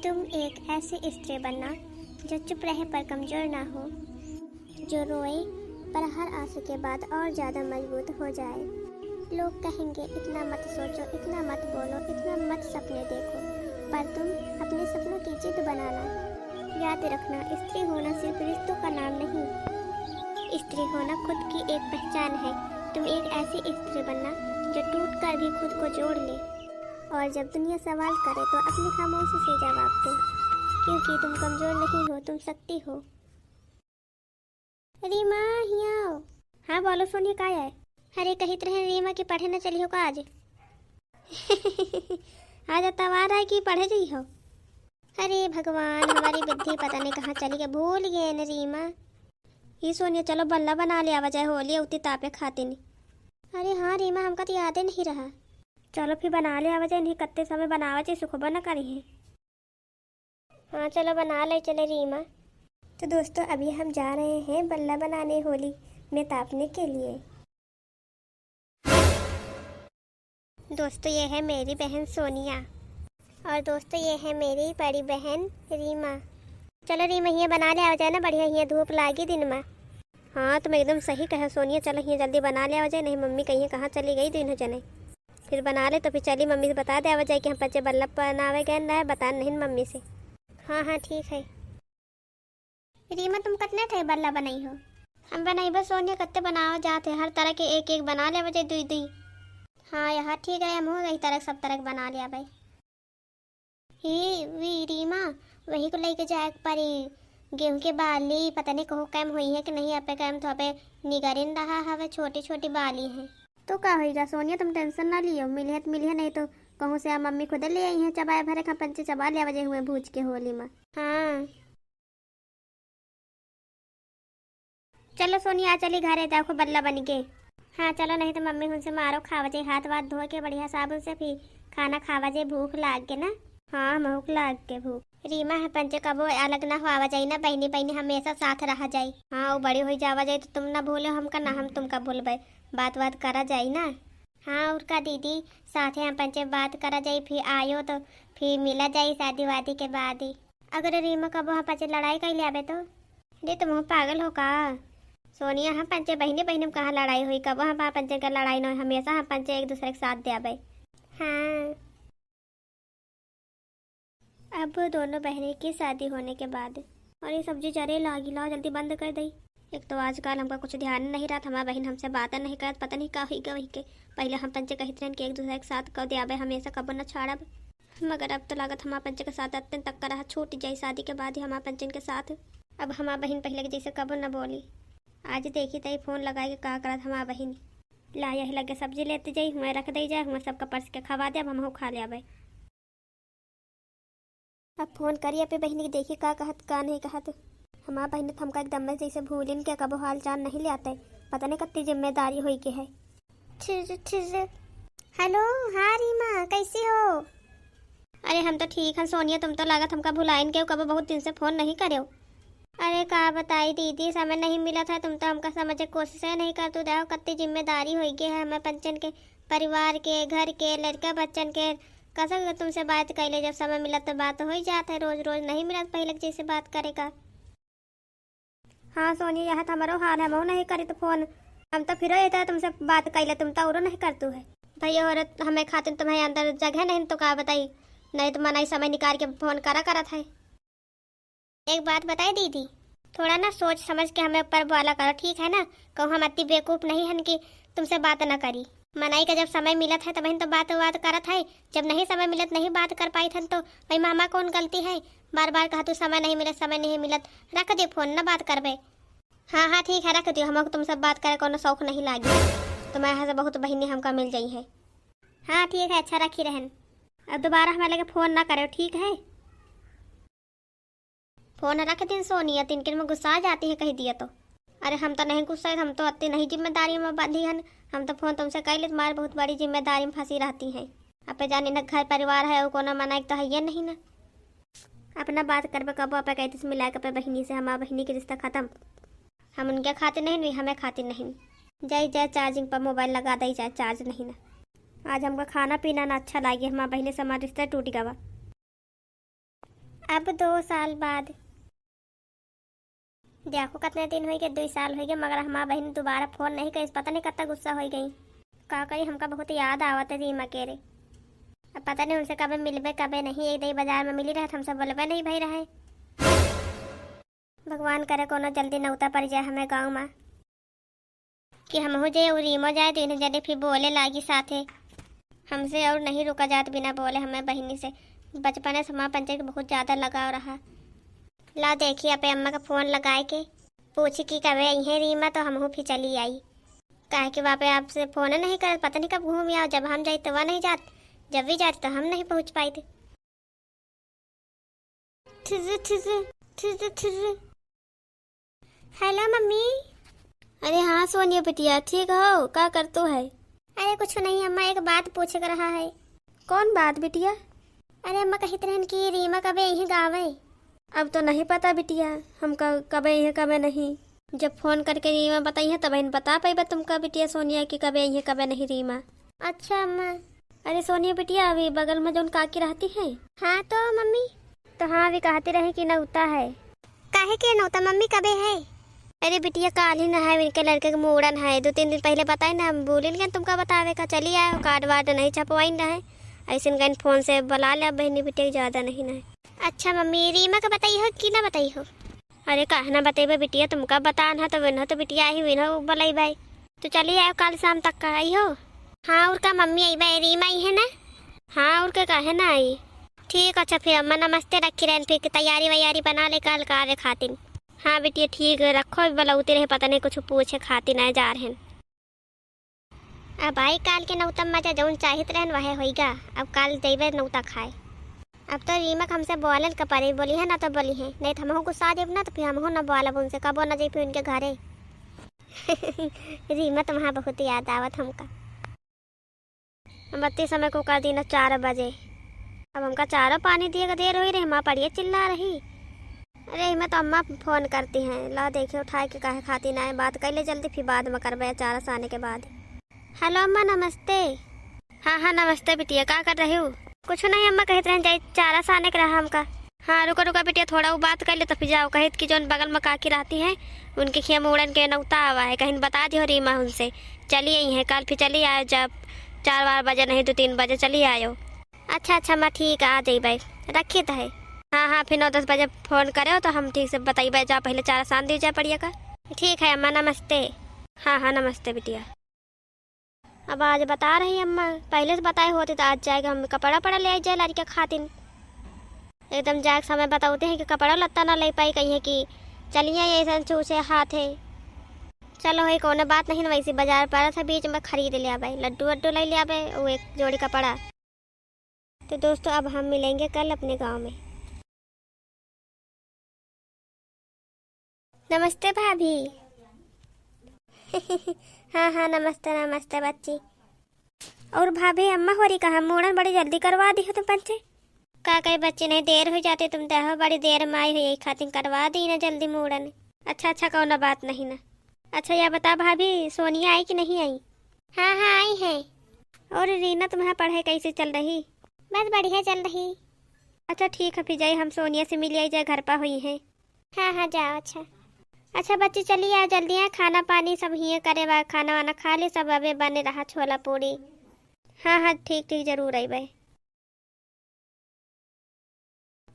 तुम एक ऐसी स्त्री बनना जो चुप रहे पर कमज़ोर ना हो, जो रोए पर हर आंसू के बाद और ज़्यादा मजबूत हो जाए। लोग कहेंगे इतना मत सोचो, इतना मत बोलो, इतना मत सपने देखो, पर तुम अपने सपनों की जिद बनाना। याद रखना, स्त्री होना सिर्फ रिश्तों का नाम नहीं, स्त्री होना खुद की एक पहचान है। तुम एक ऐसी स्त्री बनना जो टूट कर भी खुद को जोड़ ले, और जब दुनिया सवाल करे तो अपनी खामोशी से जवाब दो, क्योंकि तुम कमज़ोर नहीं हो, तुम शक्ति हो। रीमा यहाँ आओ। हाँ बोलो सोनिया, का है? अरे कही तरह रीमा की पढ़े न चली हो का आज? आज तवार है कि पढ़े जी हो? अरे भगवान, हमारी बुद्धि पता नहीं कहाँ चली गई, भूल गए न रीमा। ये सोनिया चलो बल्ला बना लिया वजह होली उतनी तापे खाते नहीं। अरे हाँ रीमा, हमका तो याद ही नहीं रहा। चलो फिर बना लिया वजह, नहीं कत्ते समय बनावा चाहिए, सुखबर न करी है। हाँ चलो बना ले चले रीमा। तो दोस्तों अभी हम जा रहे हैं बल्ला बनाने होली में तापने के लिए। दोस्तों ये है मेरी बहन सोनिया, और दोस्तों ये है मेरी बड़ी बहन रीमा। चलो रीमा ये बना लिया हो जाए ना, बढ़िया ये धूप लागी दिन में। हाँ तुम एकदम सही कहे सोनिया, चलो ये जल्दी बना लिया हो जाए, नहीं मम्मी कहीं कहाँ चली गई दिन हो जने। फिर बना ले तो फिर चली मम्मी से बता दे जाए कि हम बच्चे बल्ला बनावे गए ना, बता नहीं मम्मी से। हाँ हाँ ठीक है। रीमा तुम कितने थे बल्ला बनाई हो? हम बनाई बस सोनिया, कत्ते बनाओ जाते हर तरह के एक एक बना ले वजह दुई दुई। हाँ यहाँ ठीक है, हम हो गई तरह सब तरह बना लिया भाई। ही वी रीमा वही को लेके जाए पर गेहूं के बाली पता नहीं कहो कैम हुई है कि नहीं, आप कैम तो पे निगरिन रहा हवे, छोटी छोटी बाली है तो का होगा सोनिया, तुम टेंशन ना लियो, मिले है तो मिले है, नहीं तो कहूँ से मम्मी खुद ले आई है चबाए भरे खा पंचे चबा लिया वजह हुए भूज के होली में। हाँ चलो सोनिया चली घरे देखो बल्ला बन के। हाँ चलो, नहीं तो मम्मी उनसे मारो खावा जाए, हाथ वाथ धो के बढ़िया साबुन से फिर खाना खावा जाए, भूख लाग के ना। हाँ भूख लाग के भूख। रीमा है पंचे कबो अलग ना हुआ जाए ना, बहनी बहनी हमेशा साथ रहा जाए। हाँ वो बड़ी हो जावा जाए तो तुम ना भूलो हमका, ना हम तुमका भूलबे, बात बात करा जाए ना। हाँ और का दीदी साथ हम पंचे बात करा जाए, फिर आयो तो फिर मिला जाए शादी वादी के बाद ही। अगर रीमा कबो हाँ पंचे लड़ाई कर लिया तो दे, तुम पागल हो का सोनिया? हाँ पंचे बहनी बहनी में कहाँ लड़ाई हुई, कब हाँ पंचे का लड़ाई न, हमेशा हाँ पंचे एक दूसरे के साथ दे आबे। हाँ अब दोनों बहनें की शादी होने के बाद, और ये सब्जी जरे लागी, लाओ जल्दी बंद कर दई। एक तो आजकल हमका कुछ ध्यान नहीं रहा, हमारा बहन हमसे बातें नहीं करत, पता नहीं का होगा वही के। पहले हम पंचे कही थे कि एक दूसरे के साथ कब दे आबे, हमेशा कब न छाड़ब, मगर अब तो लागत हमारा पंचे के साथ अत्यंत तक रहा छूट जाए शादी के बाद ही हमारा पंचन के साथ। अब हमारा बहन पहले के जैसे कब न बोली। आज देखी तई फोन लगा के कहा करत हमारा बहन, ला यही लगे सब्जी लेते जाई, हुए रख दे जाए, हुए सबका पर्स के खवा दे, अब हम खा ले आबे। अब फोन करिए पे बहन की देखी का कहत का नहीं कहत। हमारा बहन तो हमका एकदम में जैसे भूलिन के कबो हाल चाल नहीं ले आते, पता नहीं कितनी जिम्मेदारी हुई के है। हेलो हाँ रीमा कैसी हो? अरे हम तो ठीक है सोनिया, तुम तो लागत हमका भुलाइन के कबो बहुत दिन से फोन नहीं करे। अरे का बताई दीदी, समय नहीं मिला था, तुम तो हमका समझे कोशिश नहीं कर, तू देखो कितनी जिम्मेदारी हो गई है हमें पंचन के, परिवार के, घर के, लड़का बच्चन के। कैसा तुमसे बात कर ले, जब समय मिला तो बात हो ही जाता है, रोज रोज नहीं मिला पहले जैसे बात करेगा। हाँ सोनिया यह तो हमारो हाल है, मैं नहीं करी तो फोन, हम तो फिर तुमसे बात कर ले, तुम तो और नहीं करतू है भाई, और हमें खातिर तुम्हें अंदर जगह नहीं तो का बताई, नहीं तो मना समय निकाल के फोन करा था। एक बात बताए दीदी, थोड़ा ना सोच समझ के हमें ऊपर वाला करो, ठीक है ना? कहूँ हम इतनी बेवकूफ़ नहीं हन कि तुमसे बात ना करी। मनाई का जब समय मिला था तब तो बात करत है, जब नहीं समय मिलत नहीं बात कर पाई थन तो भाई मामा कौन गलती है? बार बार कहा तू समय नहीं मिलत, समय नहीं मिलत, रख दे फोन ना बात करबे। हाँ हाँ ठीक है रख दियो, हमको तुमसे बात करे कोनो शौक नहीं लागी, तुम्हारे यहाँ से बहुत बहनी हमका मिल जाई है। हाँ ठीक है अच्छा रखी रहन, अब दोबारा हमारे लगे फ़ोन ना करो ठीक है? फोन रख दिन सोनिया, तिनकिन में गुस्सा आ जाती है कह दिया तो। अरे हम तो नहीं गुस्सा, हम तो अति नहीं जिम्मेदारी में बंधी हन, हम तो फोन तुमसे कह ले, तुम्हारी बहुत बड़ी जिम्मेदारी में फंसी रहती है। अब जाने न घर परिवार है, वो कोनो मना तो है ये नहीं ना, अपना बात करबे कबो आप कहते से मिला के बहनी से, हमारा बहनी के रिश्ता खत्म, हम उनके खाते नहीं, हमें खाते नहीं। जाए जाए चार्जिंग पर मोबाइल लगा दे जाए, चार्ज नहीं ना। आज हमका खाना पीना ना अच्छा लगे, हमारा बहनी से हमारा रिश्ता टूट गवा। अब 2 साल बाद। देखो कितने दिन हो गए, 2 साल हो गए, मगर हमारा बहन दोबारा फोन नहीं करी। पता नहीं कितना गुस्सा हो गई। का करी, हमका बहुत याद आवत है रीमा के रे। अब पता नहीं उनसे कभी मिलबे कभी नहीं। एक दिन बाजार में मिली रहे, हमसे बोलबे नहीं भाई रहे। भगवान करे कोनो जल्दी नौता पड़ जाए हमें गाँव में कि हम हो जाए और रीमो जाए तो इन्हें जल्दी फिर बोले लागी साथे हमसे, और नहीं रुका जात बिना बोले हमें बहनी से। बचपन से हमारा पंचायत बहुत ज़्यादा लगाव रहा। ला देखिए अपने अम्मा का फ़ोन लगाए के पूछी कि कब आई है रीमा, तो हम फिर चली आई। कहे कि वहाँ पे आपसे फ़ोन नहीं कर, पता नहीं कब घूम आओ। जब हम जाए तो वह नहीं जाते, जब भी जाते तो हम नहीं पहुँच पाए थे। Hello mummy. अरे हाँ सोनिया बिटिया, ठीक हो? क्या कर तू है? अरे कुछ नहीं अम्मा, एक बात पूछ रहा है। कौन बात बिटिया? अरे अम्मा कहते रहन कि रीमा कब यही गाँव है। अब तो नहीं पता बिटिया, हम कब है कब नहीं। जब फोन करके रीमा बताई है तब बता पाई तुमका बिटिया सोनिया की कब है कब नहीं रीमा। अच्छा अम्मा। अरे सोनिया बिटिया, अभी बगल में जो काकी रहती है। हाँ तो मम्मी, तो हाँ अभी कहती रहे कि नौता है। काहे के नौता मम्मी कबे है? अरे बिटिया काल ही ना है, इनके लड़के का मुड़न है। 2-3 दिन पहले बताए ना, हम बोले क्या तुमका बतावे का। चली आए, कार्ड वार्ड नहीं छपवाई ना है, ऐसे फोन से बुला ले बहनी बिटिया ज़्यादा नहीं ना। अच्छा मम्मी, रीमा का बताई हो कि ना बताई हो? अरे कहा ना बतेबे बिटिया, तुमका बतान है तो विनो तो बिटिया आई विनो बोलाई भाई। तो चलिए आओ, कल शाम तक का आई हो। हाँ और का मम्मी आई भाई, रीमा आई है ना? हाँ और क्या कहे ना आई। ठीक। अच्छा फिर अम्मा नमस्ते रखी रहन, फिर तैयारी वैयारी बना ले कल कार्य खातिन। हाँ बिटिया ठीक है, रखो बलौती रहे, पता नहीं कुछ पूछे खातिर ना जा रहे। अब आई काल के नौता मजा जौन चाहित रहन वह होइगा। अब काल देवे नौता खाए। अब तो रीमा हमसे बोलन कपारे बोली है ना, तो बोली है नहीं तो हम गुस्सा जेब ना, तो फिर हम ना बोलब उनसे, कबो ना जेब उनके घरे। रीमा तुम्हारा बहुत याद आवत हमका। हम अति समय को कर दी ना 4 बजे। अब हमका चारों पानी दिए का देर हो रही, माँ पड़िए चिल्ला रही। अरे मैं तो अम्मा फोन करती हैं, ला देखिए उठाए के काहे खाती ना है। बात कर ले जल्दी, फिर बाद में करबे 4 आने के बाद। हेलो अम्मा नमस्ते। हाँ हाँ नमस्ते बिटिया, क्या कर रही हो? कुछ नहीं अम्मा, कहते रहे जाए 4 आने के रहा हमका। हाँ रुको रुको बिटिया, थोड़ा वो बात कर ले तो फिर जाओ। कहत कि जो बगल में काकी रहती है उनके खेम उड़न के नौता आवा है, कहीं बता दियो रीमा उनसे। चली आई है कल, फिर चली आयो जब 4 बजे नहीं 2-3 बजे चली आयो। अच्छा अच्छा मैं ठीक है, आ जाई भाई, रखी तो है। हाँ हाँ फिर 9-10 बजे फ़ोन करे तो हम ठीक से बताइए, जा पहले 4 आसान दी जाए पड़िए का। ठीक है अम्मा नमस्ते। हाँ हाँ नमस्ते बिटिया। अब आज बता रही अम्मा, पहले से बताए होते तो आज जाएगा हम कपड़ा पड़ा ले जाए लड़के खातिन। एकदम जाए समय बताते हैं कि कपड़ा लत्ता ना ले पाई, कहीं है कि चलिए ऐसा चूसे हाथ है। चलो है कौन बात नहीं, वैसे बाजार पर था बीच में खरीद लिया भाई, लड्डू वड्डू ले लिया भाई, वो एक जोड़ी कपड़ा। तो दोस्तों अब हम मिलेंगे कल अपने गाँव में। नमस्ते भाभी। हाँ हाँ नमस्ते नमस्ते बच्ची। और भाभी अम्मा हो रही कहा, मुड़न बड़ी जल्दी करवा दी हो तुम बच्चे। का कई बच्चे नहीं देर हो जाते, तुम तो बड़ी देर में आई हो, यही खातिर करवा दी ना जल्दी मुड़न। अच्छा अच्छा कौन बात नहीं ना। अच्छा यह बता भाभी, सोनिया आई कि नहीं आई? हाँ हाँ आई है। और रीना तुम्हारा पढ़ाई कैसे चल रही? बस बढ़िया चल रही। अच्छा ठीक है फिर जाइए, हम सोनिया से मिल आई जाए, घर पर हुई है। हाँ हाँ जाओ। अच्छा अच्छा बच्चे चलिए आ जल्दी आ, खाना पानी सब ही करे बा, खाना वाना खा ले सब, अबे बने रहा छोला पूड़ी। हाँ हाँ ठीक ठीक जरूर आई भाई।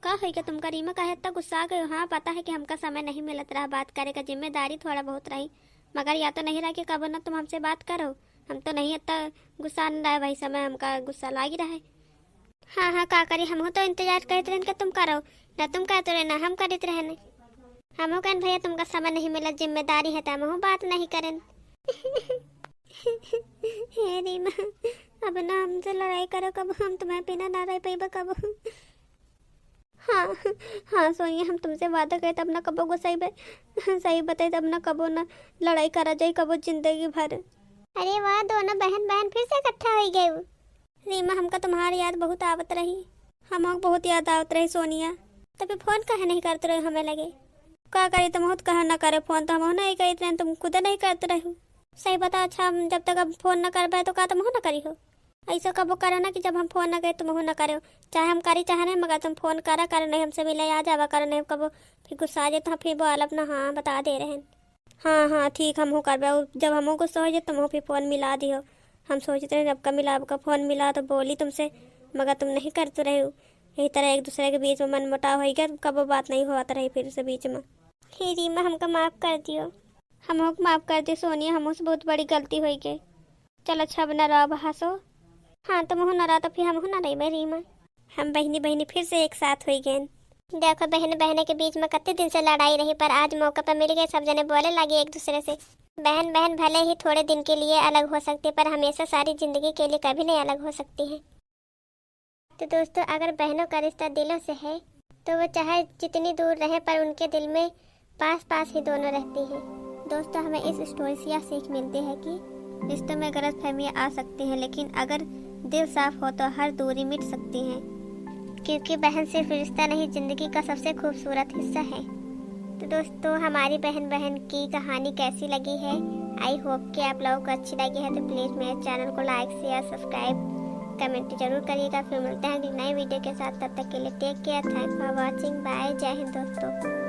का है क्या तुमका रीमा कहे इतना गुस्सा गए? हाँ पता है कि हमका समय नहीं मिलत रहा, बात करे का जिम्मेदारी थोड़ा बहुत रही, मगर या तो नहीं रहा कि कब ना तुम हमसे बात करो। हम तो नहीं इतना गुस्सा न रहा, वही समय हमका गुस्सा लाग रहा है। हाँ हाँ का करी, हम तो इंतजार करते रहने तुम करो ना, तुम कहते रहे ना हम करते रहने। हम कहन भैया तुमका समय नहीं मिला, जिम्मेदारी है तो हम बात नहीं करें। हे रीमा अब ना हमसे लड़ाई करो, कब हम तुम्हें बिना ना रह पाइबा कब। हाँ हाँ सोनिया, हम तुमसे वादा करे तब ना कबो गुस्साइबे, सही बताई तब ना कबो ना लड़ाई करा जाए कबो जिंदगी भर। अरे वाह, दोनों बहन बहन फिर से इकट्ठा हो गए। रीमा हमका तुम्हारी याद बहुत आवत रही, हम बहुत याद आवत रही सोनिया, तभी फोन कहे नहीं करते रहे, हमें लगे का करे तुम खुद कहा ना करे फोन, तो हम नहीं करते रहे, तुम खुद नहीं करते रहो। सही बता। अच्छा हम जब तक अब फोन न कर पाए तो का तुम ना करी हो? ऐसा कबो करो ना कि जब हम फोन न करे तुम ना करो, चाहे हम करी चाहे नहीं, मगर तुम फोन करा करो नहीं, हमसे मिले आ जावा करो नहीं, कबो फिर गुस्सा आ जाए तो फिर बोल अपना हाँ बता दे रहे हैं। हाँ हाँ ठीक, हम करबे, जब हम गुस्सा हो जाए तुम फिर फोन मिला दियो। हम सोचते हैं जब का मिला आपका फोन मिला तो बोली तुमसे, मगर तुम नहीं करते रहे हो। यही तरह एक दूसरे के बीच में मन मुटाव हो गया, कबो बात नहीं होता रही फिर से बीच में। हे रीमा हमको माफ कर दियो। हमको माफ कर दियो सोनिया, हमसे बहुत बड़ी गलती हुई गई। चल अच्छा बना रहो हंसो। हाँ तुम हो ना रहा तो फिर हम हो ना रही मैं रीमा, हम बहनी बहनी फिर से एक साथ हुई गए। देखो बहन बहन के बीच में कितने दिन से लड़ाई रही, पर आज मौका पर मिल गए, सब जने बोले लगे एक दूसरे से। बहन बहन भले ही थोड़े दिन के लिए अलग हो सकती, पर हमेशा सारी जिंदगी के लिए कभी नहीं अलग हो सकती हैं। तो दोस्तों अगर बहनों का रिश्ता दिलों से है तो वो चाहे जितनी दूर रहे पर उनके दिल में पास पास ही दोनों रहती हैं। दोस्तों हमें इस स्टोरी से यह सीख मिलती है कि रिश्तों में गलतफहमियां आ सकती हैं, लेकिन अगर दिल साफ हो तो हर दूरी मिट सकती है, क्योंकि बहन सिर्फ रिश्ता नहीं जिंदगी का सबसे खूबसूरत हिस्सा है। तो दोस्तों हमारी बहन की कहानी कैसी लगी है, आई होप कि आप लोगों को अच्छी लगी है। तो प्लीज़ मेरे चैनल को लाइक शेयर सब्सक्राइब कमेंट जरूर करिएगा। फिर मिलते हैं अगली नई वीडियो के साथ, तब तक के लिए take care, thanks for watching, bye, जय हिंद दोस्तों।